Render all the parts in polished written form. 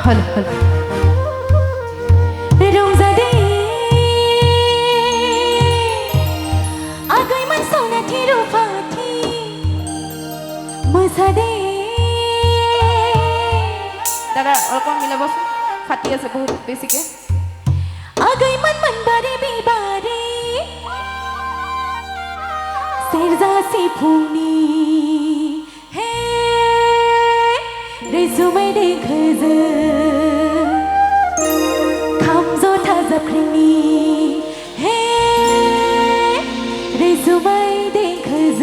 halo halo rongzade agai man sona thiru phathi musade দাদা ওরকম মিলে বসো ফাটি আছে বহুত বেশিকে আগাই মন মন বারে বিবারে সেরজা সে ফুনি হে রে সুমাই রে খজ খামজো থাজাপ্রিনি হে রে সুমাই রে খজ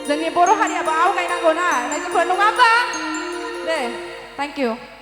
जोंनि बर' हारियाबो आवगायनांगौ ना रायजोफोर नङा होमबा दे थेंक इउ